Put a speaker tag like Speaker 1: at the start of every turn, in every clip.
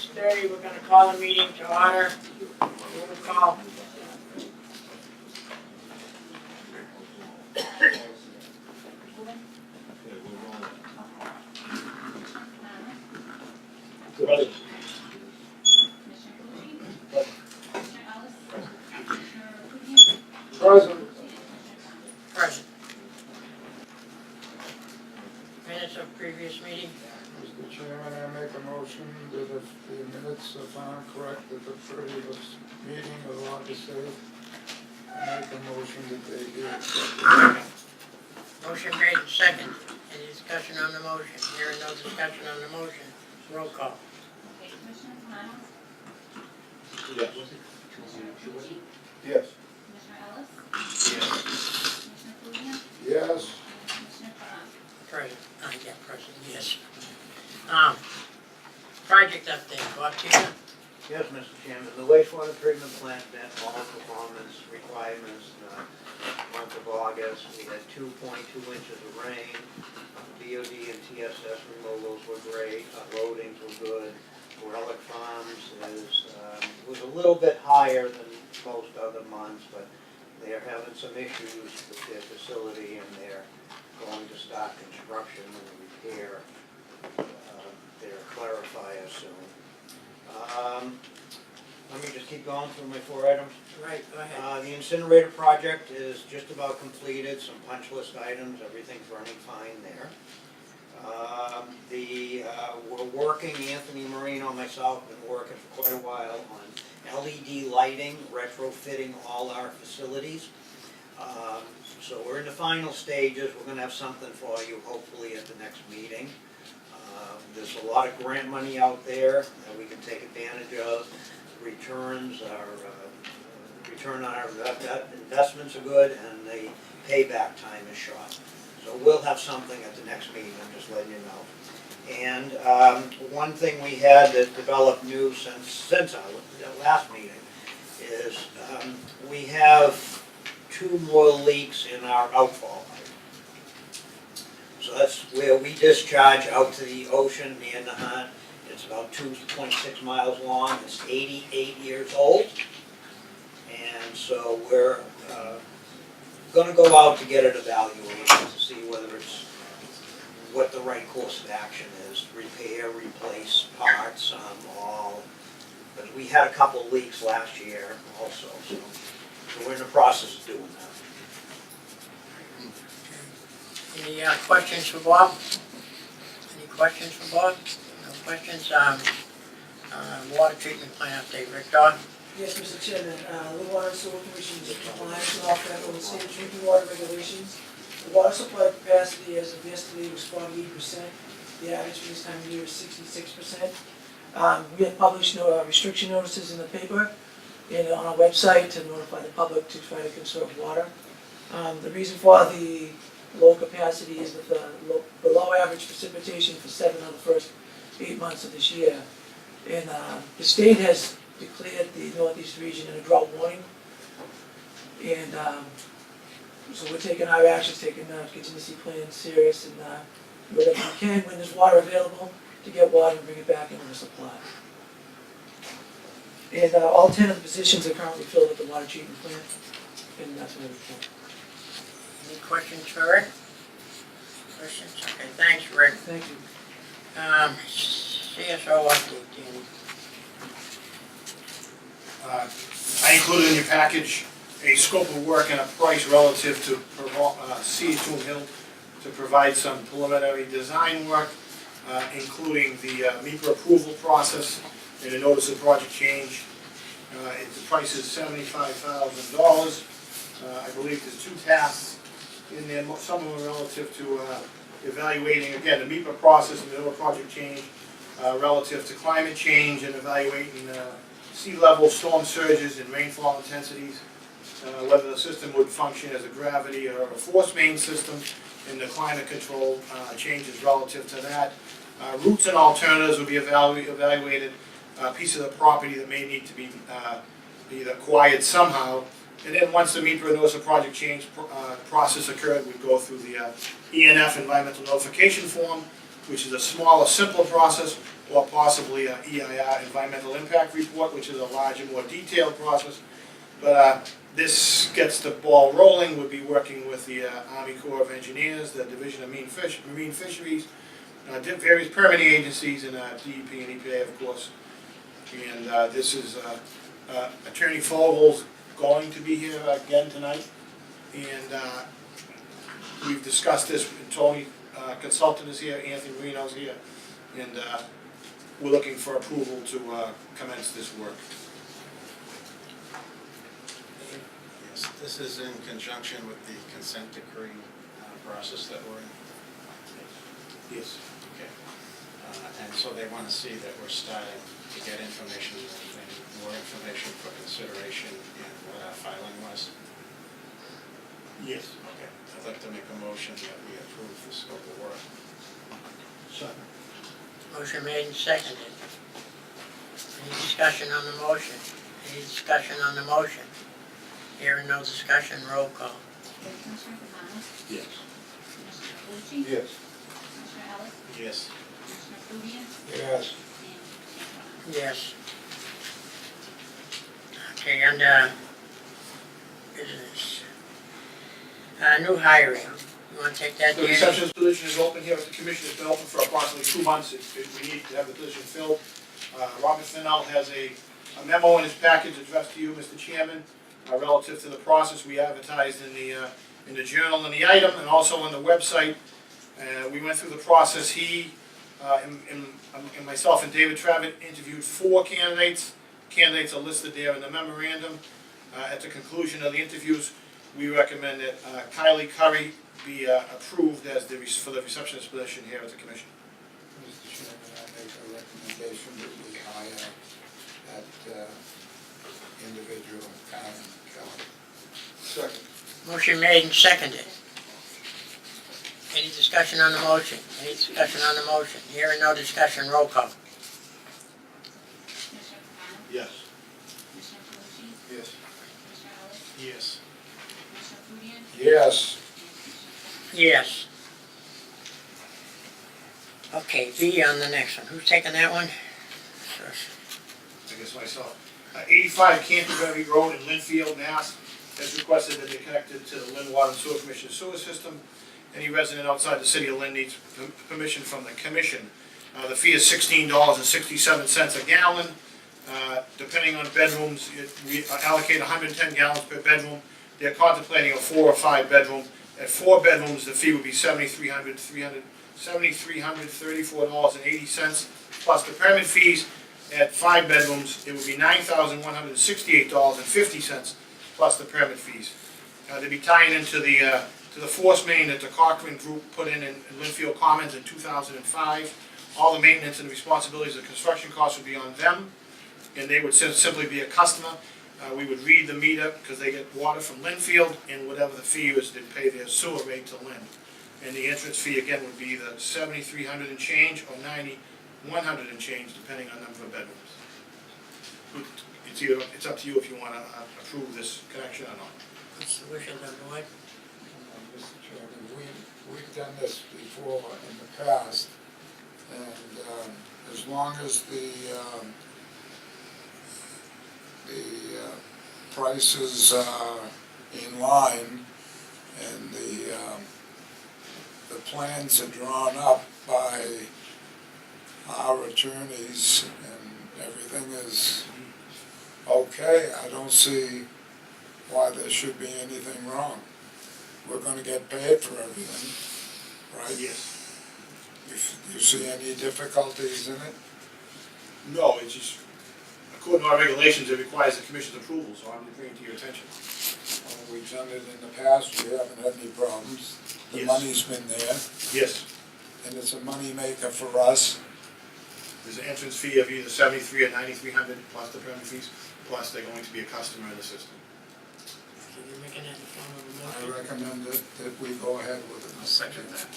Speaker 1: 6:30, we're going to call a meeting to order. Roll call.
Speaker 2: Present.
Speaker 1: Present. Minutes of previous meeting.
Speaker 3: Mr. Chairman, I make a motion that if the minutes are found correct at the 30th meeting of August 8th, I make a motion that they be accepted.
Speaker 1: Motion made and second. Any discussion on the motion? Hearing no discussion on the motion. Roll call.
Speaker 4: Okay, Commissioner Miles?
Speaker 2: Yes.
Speaker 4: Commissioner Tucci?
Speaker 3: Yes.
Speaker 4: Commissioner Ellis?
Speaker 2: Yes.
Speaker 4: Commissioner Fugia?
Speaker 3: Yes.
Speaker 4: Commissioner Khan?
Speaker 1: Present. Yeah, present, yes. Project update, Bob Tina.
Speaker 5: Yes, Mr. Chairman, the wastewater treatment plant met all performance requirements in the month of August. We had 2.2 inches of rain. BOD and TSS removals were great, loadings were good. Relic Farms was a little bit higher than most other months, but they're having some issues with their facility and they're going to start construction and repair their clarifier soon. Let me just keep going through my 4 items.
Speaker 1: Right, go ahead.
Speaker 5: The incinerator project is just about completed, some punch list items, everything's running fine there. We're working, Anthony Marino and myself have been working for quite a while on LED lighting, retrofitting all our facilities. So we're in the final stages. We're going to have something for you hopefully at the next meeting. There's a lot of grant money out there that we can take advantage of. Returns are, return on our investments are good and the payback time is short. So we'll have something at the next meeting, I'm just letting you know. And one thing we had that developed new since our last meeting is we have 2 more leaks in our outfall pipe. So that's where we discharge out to the ocean near Nahant. It's about 2.6 miles long, it's 88 years old. And so we're gonna go out to get it evaluated to see whether it's what the right course of action is, repair, replace parts, all. But we had a couple leaks last year also, so we're in the process of doing that.
Speaker 1: Any questions for Bob? Any questions for Bob? No questions? Water treatment plant update, Rick Dodd?
Speaker 6: Yes, Mr. Chairman, the Water and Sewer Commission is in compliance with all federal and state drinking water regulations. The water supply capacity as of yesterday was 48%. The average for this time of year is 66%. We have published restriction notices in the paper and on our website to notify the public to try to conserve water. The reason for the low capacity is that the below average precipitation for 7 of the first 8 months of this year. And the state has declared the Northeast region in a drought warning. And so we're taking our actions, taking contingency plans serious and whatever we can when there's water available to get water and bring it back into the supply. And all 10 of the positions are currently filled at the water treatment plant. And that's what I report.
Speaker 1: Any questions for Rick? Questions? Okay, thanks, Rick.
Speaker 6: Thank you.
Speaker 1: CSO update, Danny.
Speaker 2: I included in your package a scope of work and a price relative to C2 Hill to provide some preliminary design work, including the MEPA approval process and a notice of project change. The price is $75,000. I believe there's 2 tasks in there, some of them relative to evaluating, again, the MEPA process and the NOAA project change relative to climate change and evaluating sea level, storm surges, and rainfall intensities, whether the system would function as a gravity or a force main system, and the climate control changes relative to that. Routes and alternatives would be evaluated, a piece of the property that may need to be either acquired somehow. And then once the MEPA notice of project change process occurred, we'd go through the ENF environmental notification form, which is a smaller, simpler process, or possibly a EIR, Environmental Impact Report, which is a larger, more detailed process. But this gets the ball rolling. We'll be working with the Army Corps of Engineers, the Division of Marine Fisheries, various permitting agencies, and DEP and EPA, of course. And this is Attorney Fogel's going to be here again tonight. And we've discussed this, Tony Consultant is here, Anthony Marino's here, and we're looking for approval to commence this work.
Speaker 7: Yes, this is in conjunction with the consent decree process that we're in.
Speaker 2: Yes.
Speaker 7: Okay. And so they want to see that we're starting to get information and more information for consideration in what our filing was.
Speaker 2: Yes.
Speaker 7: Okay. I'd like to make a motion that we approve the scope of work.
Speaker 2: Second.
Speaker 1: Motion made and seconded. Any discussion on the motion? Any discussion on the motion? Hearing no discussion, roll call.
Speaker 4: Commissioner Capano?
Speaker 2: Yes.
Speaker 4: Commissioner Calucci?
Speaker 3: Yes.
Speaker 4: Commissioner Ellis?
Speaker 7: Yes.
Speaker 4: Commissioner Flutian?
Speaker 3: Yes.
Speaker 4: And Commissioner O'Donnell?
Speaker 1: Yes. Okay, under business. New hiring. You wanna take that,
Speaker 2: The
Speaker 1: Danny?
Speaker 2: receptionist position is open here at the commission. It's been open for approximately 2 months. If we need to have the position filled. Robert Finnell has a memo in his package addressed to you, Mr. Chairman, relative to the process we advertised in the journal and the item, and also on the website. We went through the process. He and myself and David Travitt interviewed 4 candidates. Candidates are listed there in the memorandum. At the conclusion of the interviews, we recommend that Kylie Curry be approved as for the receptionist position here at the commission.
Speaker 3: Mr. Chairman, I make a recommendation that we hire that individual, Karen Kelly. Second.
Speaker 1: Motion made and seconded. Any discussion on the motion? Any discussion on the motion? Hearing no discussion, roll call.
Speaker 4: Commissioner Capano?
Speaker 2: Yes.
Speaker 4: Commissioner Calucci?
Speaker 3: Yes.
Speaker 4: Commissioner Ellis?
Speaker 7: Yes.
Speaker 4: Commissioner Flutian?
Speaker 3: Yes.
Speaker 4: And Commissioner O'Donnell?
Speaker 1: Yes. Okay, B on the next one. Who's taking that one? First.
Speaker 2: I guess myself. 85 Canterbury Road in Lynnfield, Mass. has requested that they connected to the Lynn Water and Sewer Commission sewer system. Any resident outside the city of Lynn needs permission from the commission. The fee is $16.67 a gallon. Depending on bedrooms, we allocate 110 gallons per bedroom. They're contemplating a 4 or 5 bedroom. At 4 bedrooms, the fee would be $7,334.80, plus the permit fees. At 5 bedrooms, it would be $9,168.50, plus the permit fees. They'd be tying into the force main that the Cochrane Group put in Lynnfield Commons in 2005. All the maintenance and responsibilities of construction costs would be on them, and they would simply be a customer. We would read the meter, because they get water from Lynnfield, and whatever the fee is, they'd pay their sewer rate to Lynn. And the entrance fee, again, would be the $7,300 and change, or $9,100 and change, depending on number of bedrooms. It's up to you if you want to approve this connection or not.
Speaker 1: What's the wish of the board?
Speaker 3: Mr. Chairman, we've done this before in the past, and as long as the prices are in line and the plans are drawn up by our attorneys and everything is okay, I don't see why there should be anything wrong. We're gonna get paid for everything, right?
Speaker 2: Yes.
Speaker 3: You see any difficulties in it?
Speaker 2: No, it's just, according to our regulations, it requires the commission's approval, so I'm bringing it to your attention.
Speaker 3: Well, we've done it in the past, we haven't had any problems. The
Speaker 2: Yes.
Speaker 3: money's been there,
Speaker 2: Yes.
Speaker 3: and it's a money maker for us.
Speaker 2: There's an entrance fee of either $7,300 or $9,300 plus the permit fees, plus they're going to be a customer in the system.
Speaker 1: So you're making that in the form of a
Speaker 3: I
Speaker 1: motion?
Speaker 3: recommend that we go ahead with it.
Speaker 7: I'll second that.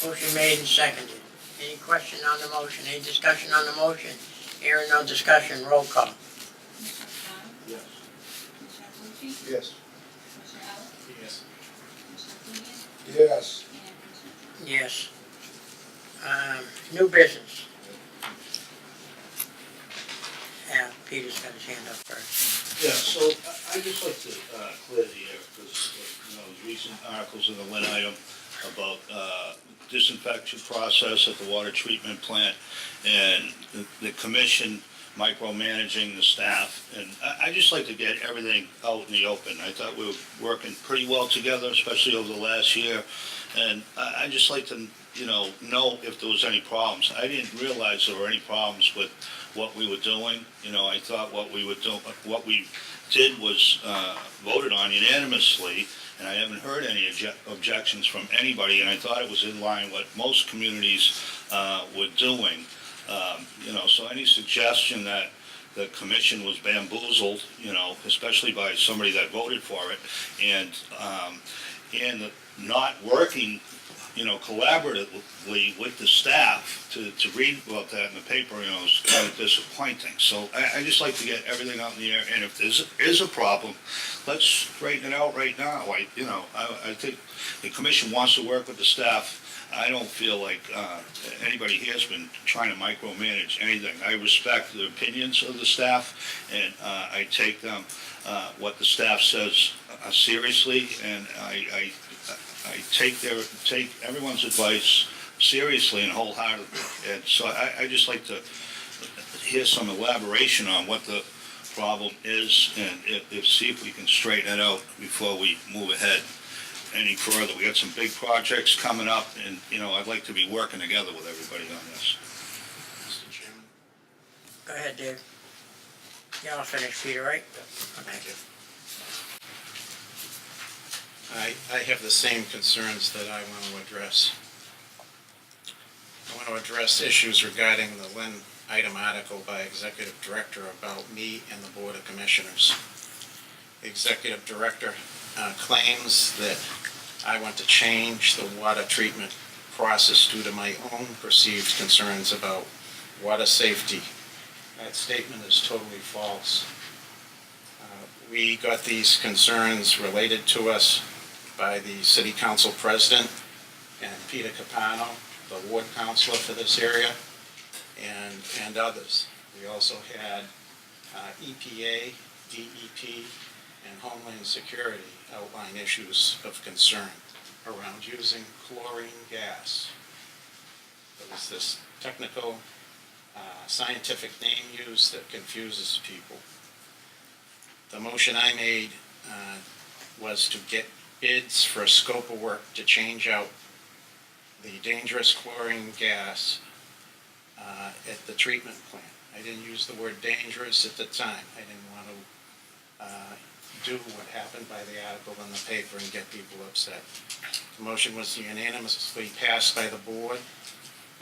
Speaker 1: Motion made and seconded. Any question on the motion? Any discussion on the motion? Hearing no discussion, roll call.
Speaker 4: Commissioner Capano?
Speaker 2: Yes.
Speaker 4: Commissioner Calucci?
Speaker 3: Yes.
Speaker 4: Commissioner Ellis?
Speaker 7: Yes.
Speaker 4: Commissioner Flutian?
Speaker 3: Yes.
Speaker 4: And Commissioner O'Donnell?
Speaker 1: Yes. New business. Yeah, Peter's got his hand up first.
Speaker 8: Yeah, so I'd just like to clear the air, because, there's recent articles in the Lynn item about disinfection process at the water treatment plant, and the commission micromanaging the staff, and I'd just like to get everything out in the open. I thought we were working pretty well together, especially over the last year, and I'd just like to, know if there was any problems. I didn't realize there were any problems with what we were doing. I thought what we did was voted on unanimously, and I haven't heard any objections from anybody, and I thought it was in line what most communities were doing. So any suggestion that the commission was bamboozled, especially by somebody that voted for it, and not working, collaboratively with the staff to read about that in the paper, is kind of disappointing. So I just like to get everything out in the air, and if there is a problem, let's straighten it out right now. I think the commission wants to work with the staff. I don't feel like anybody here has been trying to micromanage anything. I respect the opinions of the staff, and I take them, what the staff says seriously, and I take everyone's advice seriously and wholeheartedly. And so I just like to hear some elaboration on what the problem is, and see if we can straighten it out before we move ahead any further. We got some big projects coming up, and I'd like to be working together with everybody on this.
Speaker 7: Mr. Chairman?
Speaker 1: Go ahead, Dave. Yeah, I'll finish, Peter, right?
Speaker 7: Thank you. I have the same concerns that I want to address. I want to address issues regarding the Lynn item article by Executive Director about me and the Board of Commissioners. The Executive Director claims that I want to change the water treatment process due to my own perceived concerns about water safety. That statement is totally false. We got these concerns related to us by the City Council President and Peter Capano, the Ward Councilor for this area, and others. We also had EPA, DEP, and Homeland Security outline issues of concern around using chlorine gas. There was this technical, scientific name used that confuses people. The motion I made was to get bids for a scope of work to change out the dangerous chlorine gas at the treatment plant. I didn't use the word dangerous at the time. I didn't want to do what happened by the article in the paper and get people upset. The motion was unanimously passed by the board.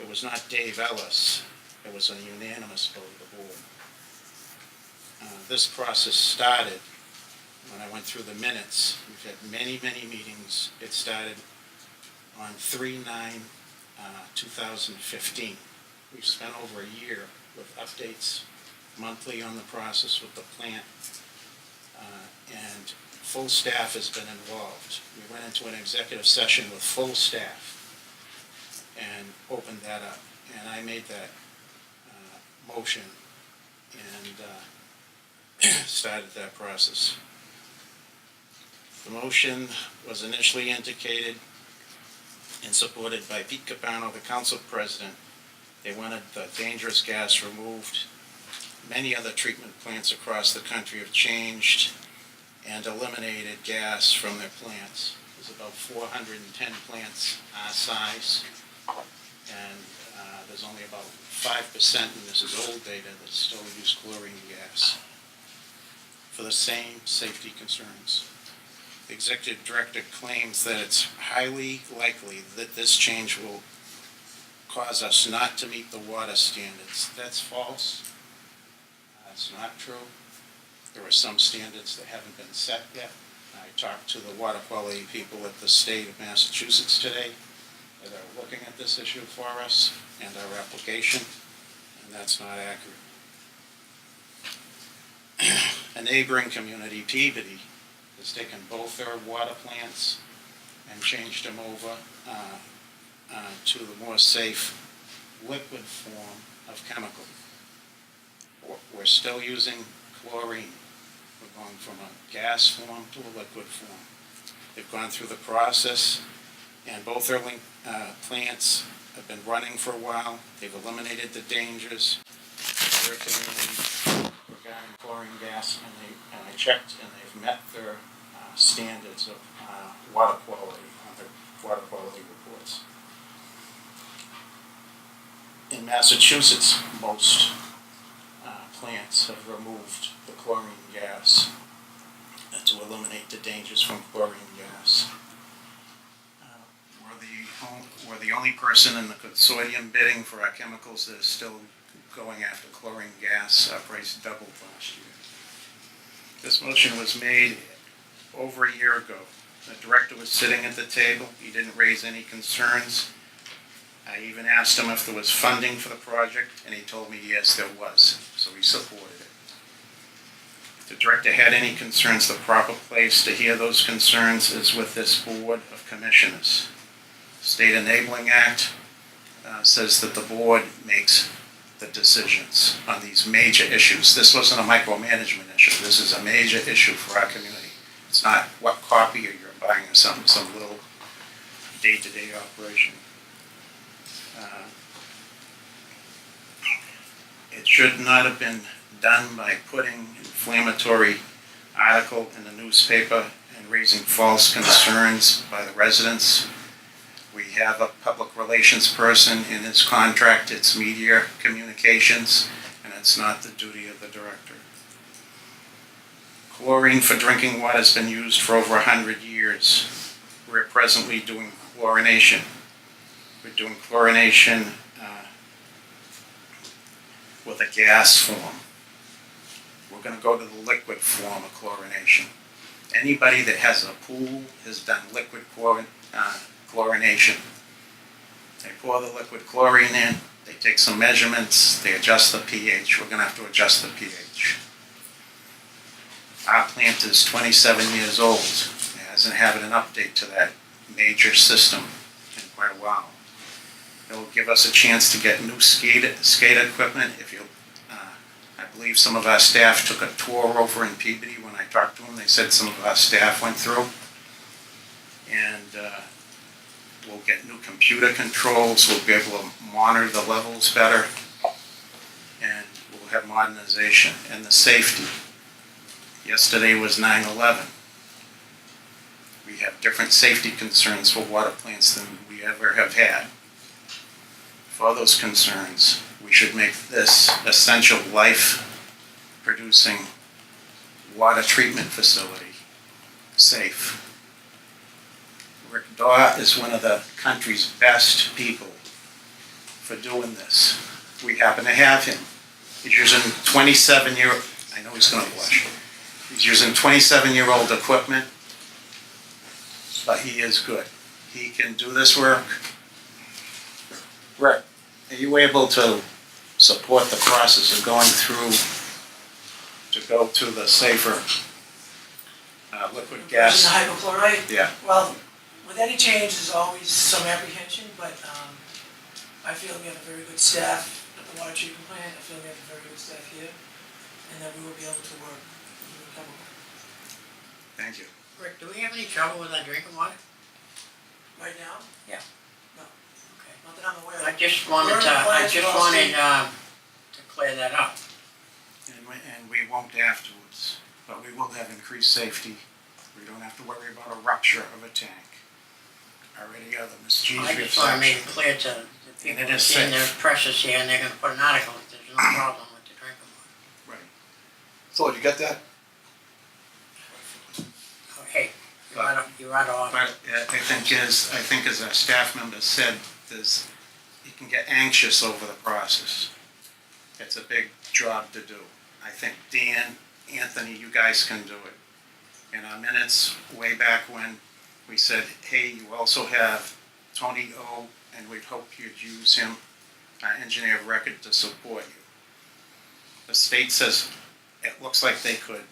Speaker 7: It was not Dave Ellis. It was a unanimous vote of the board. This process started when I went through the minutes. We've had many, many meetings. It started on 3/9/2015. We've spent over a year with updates monthly on the process with the plant, and full staff has been involved. We went into an executive session with full staff and opened that up, and I made that motion and started that process. The motion was initially indicated and supported by Pete Capano, the council president. They wanted the dangerous gas removed. Many other treatment plants across the country have changed and eliminated gas from their plants. There's about 410 plants our size, and there's only about 5%, and this is old data, that still use chlorine gas for the same safety concerns. The executive director claims that it's highly likely that this change will cause us not to meet the water standards. That's false. That's not true. There are some standards that haven't been set yet. I talked to the water quality people at the state of Massachusetts today that are looking at this issue for us and our application, and that's not accurate. A neighboring community, Peabody, has taken both their water plants and changed them over to the more safe liquid form of chemical. We're still using chlorine. We're going from a gas form to a liquid form. They've gone through the process, and both their plants have been running for a while. They've eliminated the dangers. Their opinion regarding chlorine gas, and I checked, and they've met their standards of water quality on their water quality reports. In Massachusetts, most plants have removed the chlorine gas to eliminate the dangers from chlorine gas. We're the only person in the consortium bidding for our chemicals that is still going after chlorine gas. Our price doubled last year. This motion was made over a year ago. The director was sitting at the table. He didn't raise any concerns. I even asked him if there was funding for the project, and he told me yes, there was, so he supported it. If the director had any concerns, the proper place to hear those concerns is with this Board of Commissioners. State Enabling Act says that the board makes the decisions on these major issues. This wasn't a micromanagement issue. This is a major issue for our community. It's not what copy you're buying or some little day-to-day operation. It should not have been done by putting inflammatory article in the newspaper and raising false concerns by the residents. We have a public relations person in his contract. It's media communications, and it's not the duty of the director. Chlorine for drinking water has been used for over 100 years. We're presently doing chlorination. We're doing chlorination with a gas form. We're going to go to the liquid form of chlorination. Anybody that has a pool has done liquid chlorination. They pour the liquid chlorine in, they take some measurements, they adjust the pH. We're going to have to adjust the pH. Our plant is 27 years old. It hasn't had an update to that major system in quite a while. It'll give us a chance to get new skate equipment. I believe some of our staff took a tour over in Peabody. When I talked to them, they said some of our staff went through. And we'll get new computer controls. We'll be able to monitor the levels better. And we'll have modernization and the safety. Yesterday was 9/11. We have different safety concerns for water plants than we ever have had. For those concerns, we should make this essential life-producing water treatment facility safe. Rick Daw is one of the country's best people for doing this. We happen to have him. He's using 27-year, I know he's gonna blush. He's using 27-year-old equipment, but he is good. He can do this work. Rick, are you able to support the process of going through to go to the safer liquid gas?
Speaker 6: The hypochlorite?
Speaker 7: Yeah.
Speaker 6: Well, with any change, there's always some apprehension, but I feel we have a very good staff at the water treatment plant. I feel we have a very good staff here, and that we will be able to work with the chemical.
Speaker 7: Thank you.
Speaker 1: Rick, do we have any trouble with our drinking water?
Speaker 6: Right now?
Speaker 1: Yeah.
Speaker 6: No.
Speaker 1: Okay.
Speaker 6: Not that I'm aware of.
Speaker 1: I just wanted to clear that up.
Speaker 7: And we won't afterwards, but we will have increased safety. We don't have to worry about a rupture of a tank or any other mischievous
Speaker 1: I just want to make it
Speaker 7: action.
Speaker 1: clear to the people
Speaker 7: it
Speaker 1: who
Speaker 7: is
Speaker 1: see their
Speaker 7: safe.
Speaker 1: precious here, and they're gonna put an article, that there's no problem with the drinking water.
Speaker 7: Right.
Speaker 9: So, you got that?
Speaker 1: Oh, hey, you're out of order.
Speaker 7: But I think as our staff member said, you can get anxious over the process. It's a big job to do. I think Dan, Anthony, you guys can do it. In our minutes, way back when, we said, hey, you also have Tony O, and we'd hope you'd use him, our engineer of record, to support you. The state says it looks like they could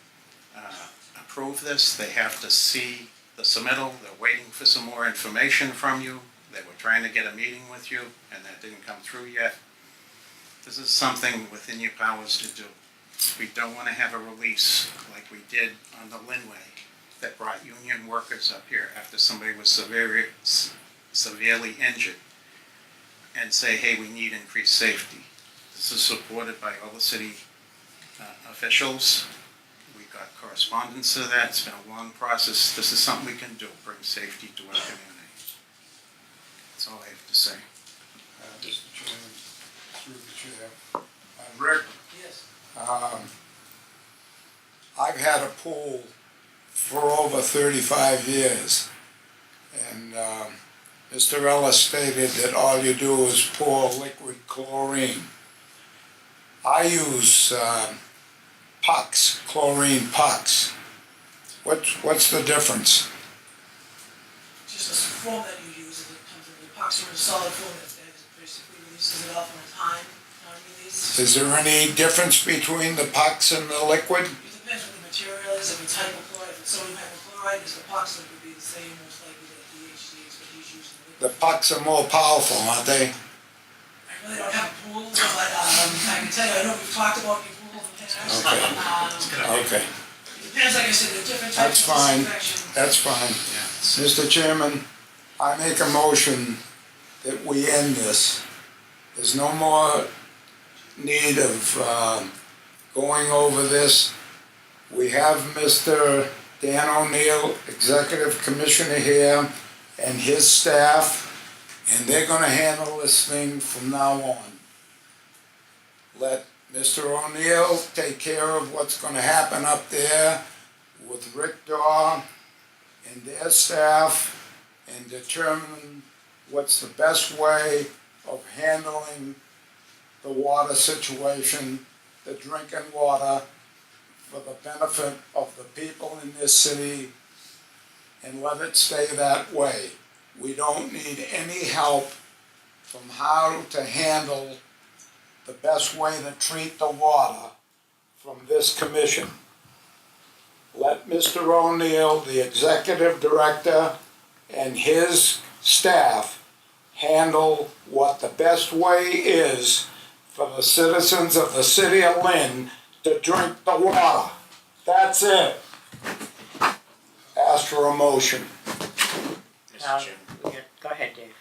Speaker 7: approve this. They have to see the submittal. They're waiting for some more information from you. They were trying to get a meeting with you, and that didn't come through yet. This is something within your powers to do. We don't want to have a release like we did on the Linway that brought union workers up here after somebody was severely injured and say, hey, we need increased safety. This is supported by all the city officials. We got correspondence to that. It's been a long process. This is something we can do, bring safety to our community. That's all I have to say.
Speaker 3: Mr. Chairman, through the chair. Rick,
Speaker 6: Yes.
Speaker 3: I've had a pool for over 35 years. And Mr. Ellis stated that all you do is pour liquid chlorine. I use pucks, chlorine pucks. What's the difference?
Speaker 6: Just the form that you use, it comes in the epoxy or solid form that basically releases it off on time, release.
Speaker 3: Is there any difference between the pucks and the liquid?
Speaker 6: It depends what the material is, if it's hypochlorite, if it's sodium hypochlorite, is the epoxy would be the same, most likely that DHC is what he's using.
Speaker 3: The pucks are more powerful, aren't they?
Speaker 6: I really don't have a pool, but I can tell you, I know we've talked about your pool in the past.
Speaker 3: Okay.
Speaker 6: It depends, like I said, there are different
Speaker 3: That's
Speaker 6: types of
Speaker 3: fine.
Speaker 6: disinfection.
Speaker 3: That's fine. Mr. Chairman, I make a motion that we end this. There's no more need of going over this. We have Mr. Dan O'Neill, Executive Commissioner here, and his staff, and they're gonna handle this thing from now on. Let Mr. O'Neill take care of what's gonna happen up there with Rick Daw and their staff and determine what's the best way of handling the water situation, the drinking water, for the benefit of the people in this city, and let it stay that way. We don't need any help from how to handle the best way to treat the water from this commission. Let Mr. O'Neill, the executive director, and his staff handle what the best way is for the citizens of the city of Lynn to drink the water. That's it. Ask for a motion.
Speaker 7: Mr. Chairman.
Speaker 1: Go ahead, Dave.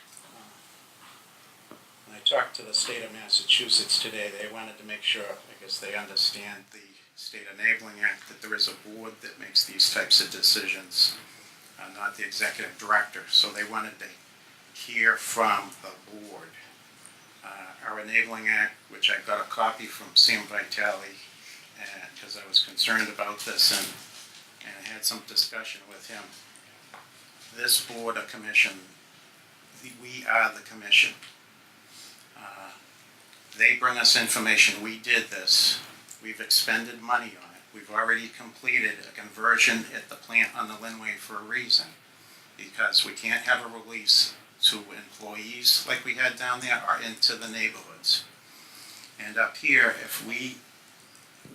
Speaker 7: When I talked to the state of Massachusetts today, they wanted to make sure, because they understand the State Enabling Act, that there is a board that makes these types of decisions, not the executive director. So they wanted to hear from the board. Our Enabling Act, which I got a copy from Sam Vitale, because I was concerned about this and I had some discussion with him. This board or commission, we are the commission. They bring us information. We did this. We've expended money on it. We've already completed a conversion at the plant on the Linway for a reason, because we can't have a release to employees like we had down there or into the neighborhoods. And up here, if we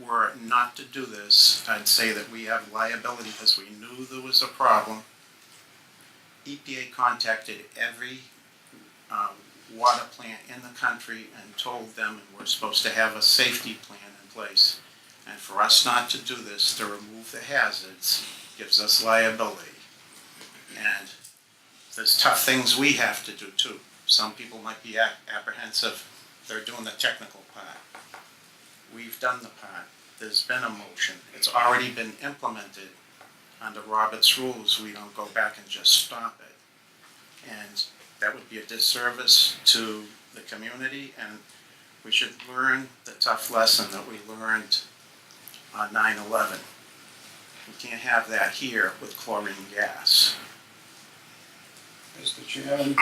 Speaker 7: were not to do this, I'd say that we have liability because we knew there was a problem. EPA contacted every water plant in the country and told them, and we're supposed to have a safety plan in place. And for us not to do this, to remove the hazards, gives us liability. And there's tough things we have to do too. Some people might be apprehensive. They're doing the technical part. We've done the part. There's been a motion. It's already been implemented. Under Robert's rules, we don't go back and just stop it. And that would be a disservice to the community, and we should learn the tough lesson that we learned on 9/11. We can't have that here with chlorine gas.
Speaker 3: Mr. Chairman,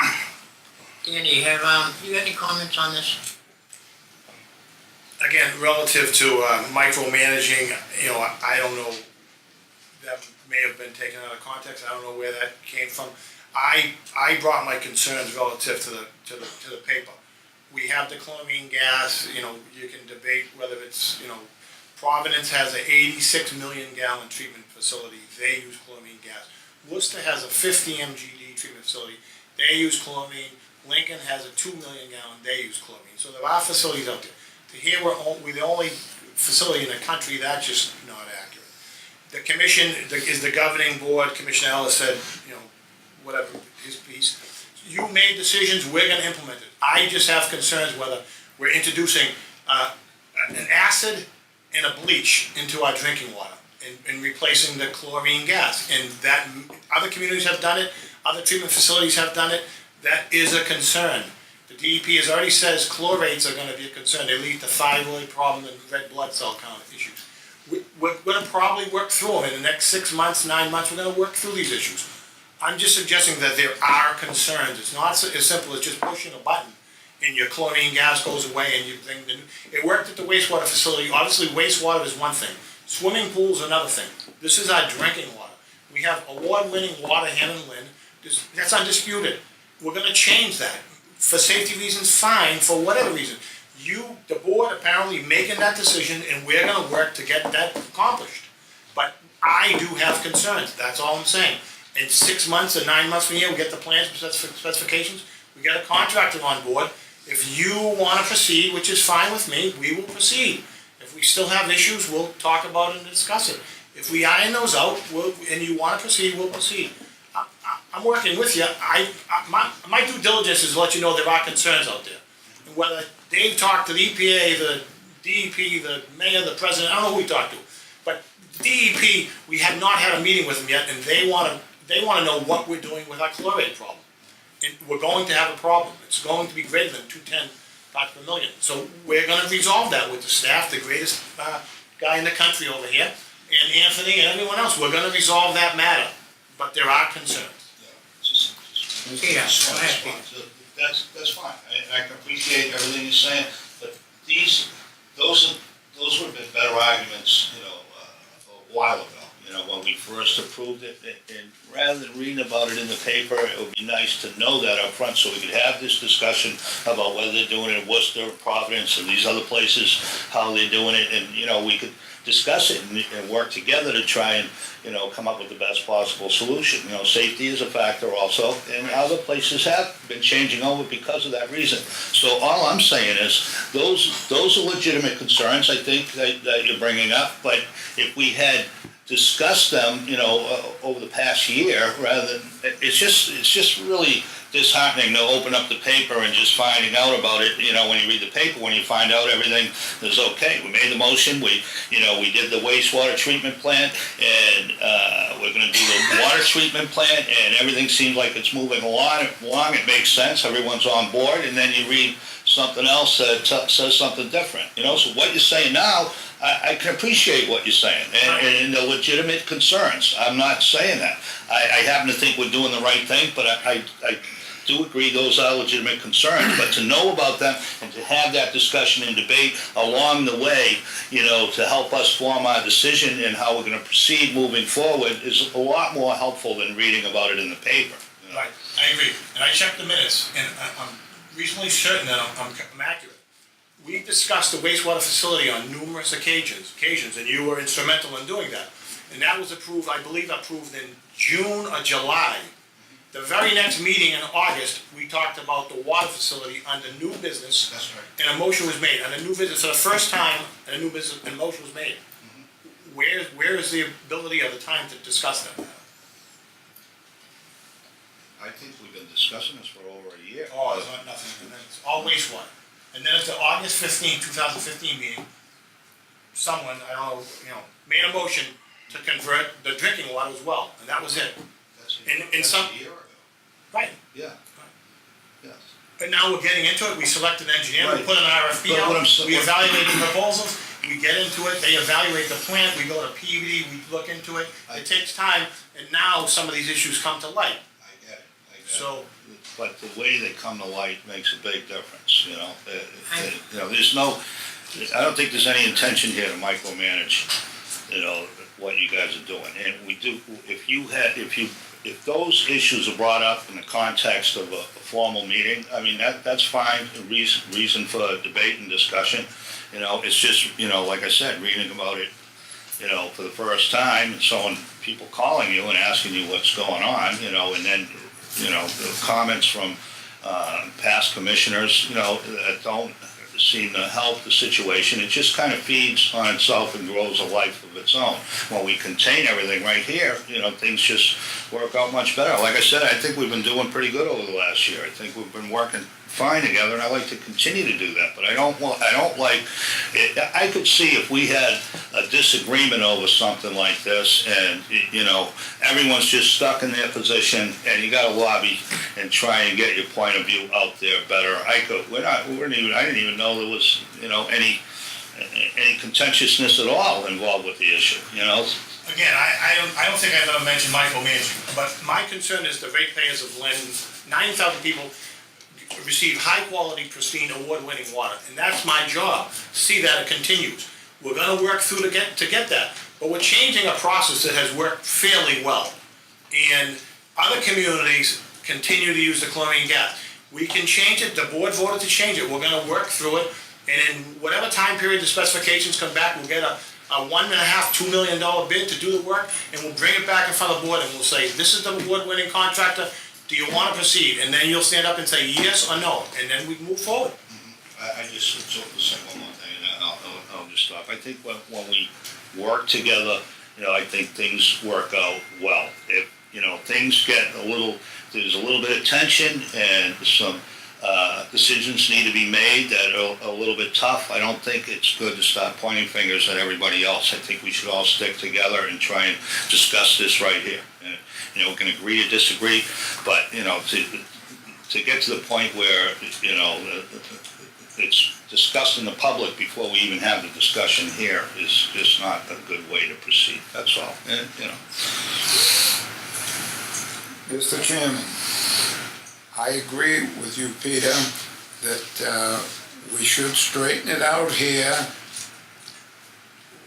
Speaker 1: Danny, you got any comments on this?
Speaker 2: Again, relative to micromanaging, I don't know, that may have been taken out of context. I don't know where that came from. I brought my concerns relative to the paper. We have the chlorine gas. You can debate whether it's, Providence has an 86 million gallon treatment facility. They use chlorine gas. Worcester has a 50 mgd treatment facility. They use chlorine. Lincoln has a 2 million gallon. They use chlorine. So there are facilities out there. here we're the only facility in the country, that's just not accurate. The commission is the governing board, Commissioner Ellis said, whatever, his piece. You made decisions, we're gonna implement it. I just have concerns whether we're introducing an acid and a bleach into our drinking water and replacing the chlorine gas. And that, other communities have done it, other treatment facilities have done it. That is a concern. The DEP has already says chlorates are gonna be a concern. They lead to thyroid problem and red blood cell count issues. We're gonna probably work through them in the next 6 months, 9 months, we're gonna work through these issues. I'm just suggesting that there are concerns. It's not as simple as just pushing a button and your chlorine gas goes away and you think, it worked at the wastewater facility. Obviously wastewater is one thing. Swimming pools are another thing. This is our drinking water. We have award-winning water here in Lynn. That's undisputed. We're gonna change that. For safety reasons, fine, for whatever reason. You, the board, apparently making that decision and we're gonna work to get that accomplished. But I do have concerns, that's all I'm saying. In 6 months or 9 months from here, we get the plans, specifications, we get a contractor on board. If you wanna proceed, which is fine with me, we will proceed. If we still have issues, we'll talk about it and discuss it. If we iron those out, and you wanna proceed, we'll proceed. I'm working with you. My due diligence is to let you know there are concerns out there. And whether Dave talked to the EPA, the DEP, the mayor, the president, I don't know who he talked to. But DEP, we have not had a meeting with them yet, and they wanna know what we're doing with our chloride problem. And we're going to have a problem. It's going to be greater than 210 parts per million. So we're gonna resolve that with the staff, the greatest guy in the country over here, and Anthony and everyone else. We're gonna resolve that matter, but there are concerns.
Speaker 1: Yeah, go ahead, Pete.
Speaker 8: That's fine, I can appreciate everything you're saying, but those would have been better arguments, a while ago, when we first approved it, and rather than reading about it in the paper, it would be nice to know that up front, so we could have this discussion about whether they're doing it in Worcester, Providence, and these other places, how they're doing it, and, we could discuss it and work together to try and, come up with the best possible solution. Safety is a factor also, and other places have been changing over because of that reason. So all I'm saying is, those are legitimate concerns, I think, that you're bringing up, but if we had discussed them, over the past year, rather than, it's just really disheartening to open up the paper and just finding out about it, when you read the paper, when you find out everything is okay. We made the motion, we did the wastewater treatment plant, and, we're gonna do the water treatment plant, and everything seems like it's moving along, it makes sense, everyone's on board, and then you read something else that says something different, so what you're saying now, I can appreciate what you're saying, and the legitimate concerns, I'm not saying that. I happen to think we're doing the right thing, but I do agree those are legitimate concerns, but to know about them and to have that discussion and debate along the way, to help us form our decision and how we're gonna proceed moving forward is a lot more helpful than reading about it in the paper.
Speaker 2: Right, I agree, and I checked the minutes, and I'm reasonably certain that I'm accurate. We discussed the wastewater facility on numerous occasions, and you were instrumental in doing that. And that was approved, I believe approved in June or July. The very next meeting in August, we talked about the water facility under new business.
Speaker 8: That's right.
Speaker 2: And a motion was made, under new business, for the first time, a new business, and a motion was made. Where is the ability of the time to discuss that?
Speaker 8: I think we've been discussing this for over a year.
Speaker 2: Oh, it's not nothing, and then it's all wastewater. And then at the August 15, 2015 meeting, someone, I don't know, made a motion to convert the drinking water as well, and that was it.
Speaker 8: That's a year ago.
Speaker 2: Right.
Speaker 8: Yeah. Yes.
Speaker 2: And now we're getting into it, we select an engineer, we
Speaker 8: Right.
Speaker 2: put an RFP
Speaker 8: But what
Speaker 2: out,
Speaker 8: I'm
Speaker 2: we evaluate the proposals, we get into it, they evaluate the plant, we go to PUD, we look into it. It takes time, and now some of these issues come to light.
Speaker 8: I get it.
Speaker 2: So-
Speaker 8: But the way they come to light makes a big difference, there's no, I don't think there's any intention here to micromanage, what you guys are doing. And we do, if those issues are brought up in the context of a formal meeting, I mean, that's fine, a reason for debate and discussion. It's just, like I said, reading about it, for the first time, and people calling you and asking you what's going on, and then, the comments from, past commissioners, that don't seem to help the situation. It just kind of feeds on itself and grows a life of its own. When we contain everything right here, things just work out much better. Like I said, I think we've been doing pretty good over the last year. I think we've been working fine together, and I like to continue to do that. But I don't like it. I could see if we had a disagreement over something like this, and everyone's just stuck in their position, and you got to lobby and try and get your point of view out there better. I didn't even know there was any contentiousness at all involved with the issue.
Speaker 2: Again, I don't think I've ever mentioned micromanaging, but my concern is the ratepayers of Lynn, 9,000 people receive high-quality, pristine, award-winning water, and that's my job, see that it continues. We're gonna work through to get that, but we're changing a process that has worked fairly well. And other communities continue to use the chlorine gas. We can change it, the board voted to change it, we're gonna work through it, and in whatever time period the specifications come back, we'll get a $1.5–2 million bid to do the work, and we'll bring it back in front of the board, and we'll say, this is the award-winning contractor, do you want to proceed? And then you'll stand up and say yes or no, and then we move forward.
Speaker 8: I just sort of say one more thing, and I'll just stop. I think when we work together, I think things work out well. If things get there's a little bit of tension and some decisions need to be made that are a little bit tough. I don't think it's good to start pointing fingers at everybody else. I think we should all stick together and try and discuss this right here. We can agree to disagree, but to get to the point where it's discussed in the public before we even have the discussion here is just not a good way to proceed. That's all.
Speaker 3: Mr. Chairman, I agree with you, Peter, that we should straighten it out here,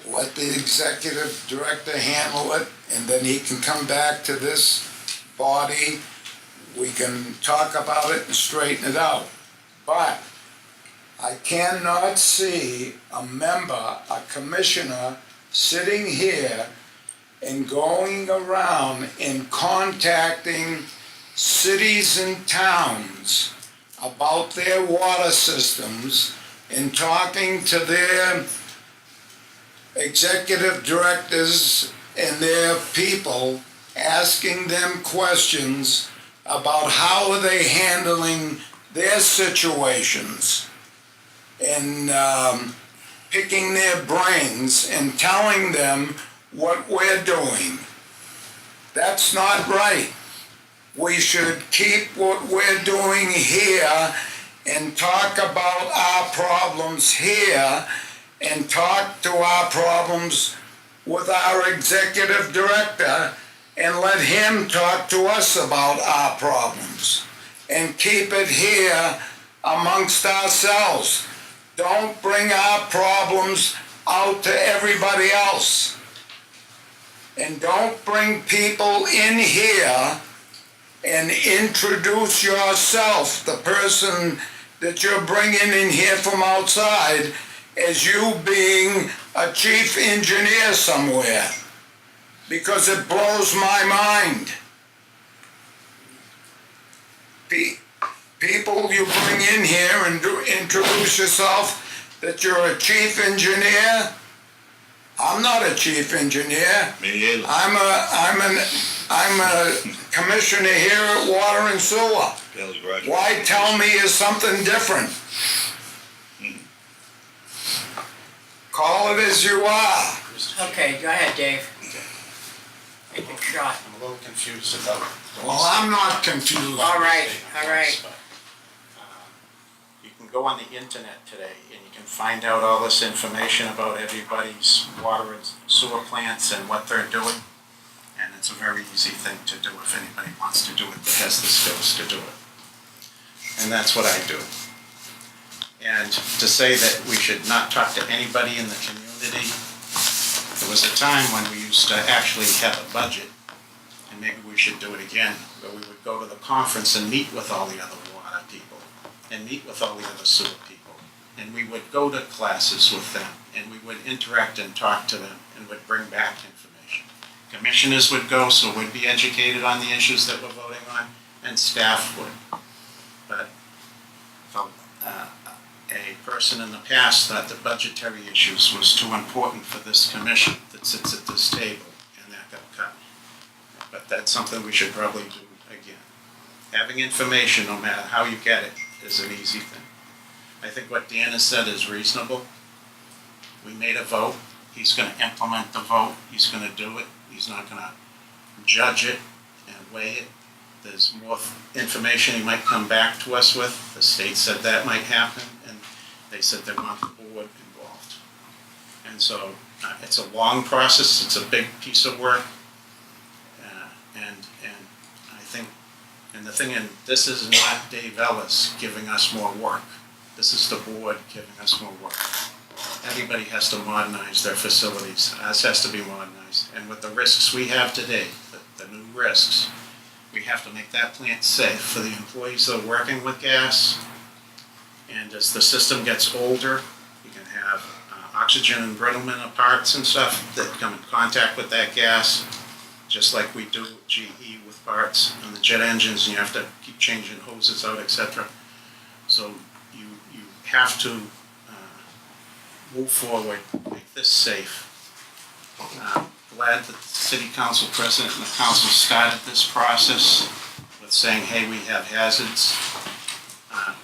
Speaker 3: let the executive director handle it, and then he can come back to this body. We can talk about it and straighten it out. But I cannot see a member, a commissioner, sitting here and going around and contacting cities and towns about their water systems and talking to their executive directors and their people, asking them questions about how are they handling their situations, and picking their brains and telling them what we're doing. That's not right. We should keep what we're doing here and talk about our problems here and talk to our problems with our executive director and let him talk to us about our problems and keep it here amongst ourselves. Don't bring our problems out to everybody else. And don't bring people in here and introduce yourself, the person that you're bringing in here from outside, as you being a chief engineer somewhere, because it blows my mind. People you bring in here and introduce yourself that you're a chief engineer. I'm not a chief engineer.
Speaker 8: Me either.
Speaker 3: I'm a commissioner here at Water and Sewer. Why tell me is something different? Call it as you are.
Speaker 1: Okay, go ahead, Dave. Take a shot.
Speaker 7: I'm a little confused about.
Speaker 3: Well, I'm not confused.
Speaker 1: All right, all right.
Speaker 7: You can go on the internet today and you can find out all this information about everybody's water and sewer plants and what they're doing. And it's a very easy thing to do if anybody wants to do it that has the skills to do it. And that's what I do. And to say that we should not talk to anybody in the community, there was a time when we used to actually have a budget, and maybe we should do it again, where we would go to the conference and meet with all the other water people, and meet with all the other sewer people, and we would go to classes with them, and we would interact and talk to them, and would bring back information. Commissioners would go, so we'd be educated on the issues that we're voting on, and staff would. But a person in the past thought the budgetary issues was too important for this commission that sits at this table, and that got cut. But that's something we should probably do again. Having information, no matter how you get it, is an easy thing. I think what Dan has said is reasonable. We made a vote. He's gonna implement the vote. He's gonna do it. He's not gonna judge it and weigh it. There's more information he might come back to us with. The state said that might happen, and they said they want the board involved. And so it's a long process. It's a big piece of work. And I think, and the thing, and this is not Dave Ellis giving us more work. This is the board giving us more work. Everybody has to modernize their facilities. Ours has to be modernized. And with the risks we have today, the new risks, we have to make that plant safe for the employees that are working with gas. And as the system gets older, you can have oxygen embrittlement of parts and stuff that come in contact with that gas, just like we do with GE with parts on the jet engines, and you have to keep changing hoses out, etc. So you have to move forward, make this safe. Glad that the city council president and the council started this process with saying, hey, we have hazards.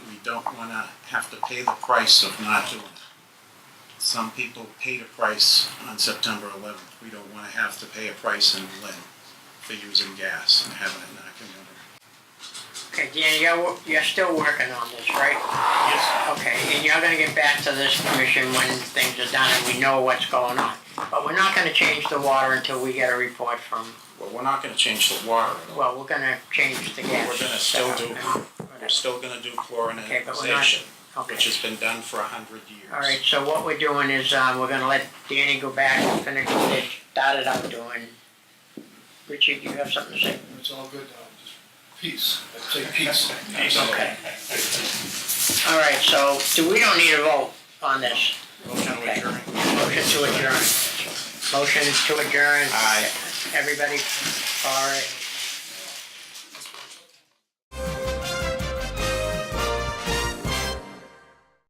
Speaker 7: We don't want to have to pay the price of not doing it. Some people paid a price on September 11th. We don't want to have to pay a price in Lynn for using gas and having it knocking over.
Speaker 1: Okay, Dan, you're still working on this, right?
Speaker 2: Yes.
Speaker 1: Okay, and you're gonna get back to this commission when things are done and we know what's going on. But we're not gonna change the water until we get a report from,
Speaker 7: Well, we're not going to change the water at all.
Speaker 1: well, we're gonna change the gas.
Speaker 7: We're gonna still do, we're still gonna do
Speaker 1: Okay, but we're not,
Speaker 7: chlorinization,
Speaker 1: okay.
Speaker 7: which has been done for 100 years.
Speaker 1: All right, so what we're doing is, we're gonna let Danny go back and finish what they started out doing. Richie, do you have something to say?
Speaker 9: It's all good now, just peace. I'd say peace.
Speaker 1: Okay. All right, so we don't need a vote on this.
Speaker 7: Motion to
Speaker 1: Okay.
Speaker 7: adjourn.
Speaker 1: Motion to adjourn. Motion to adjourn.
Speaker 7: Aye.
Speaker 1: Everybody, all right.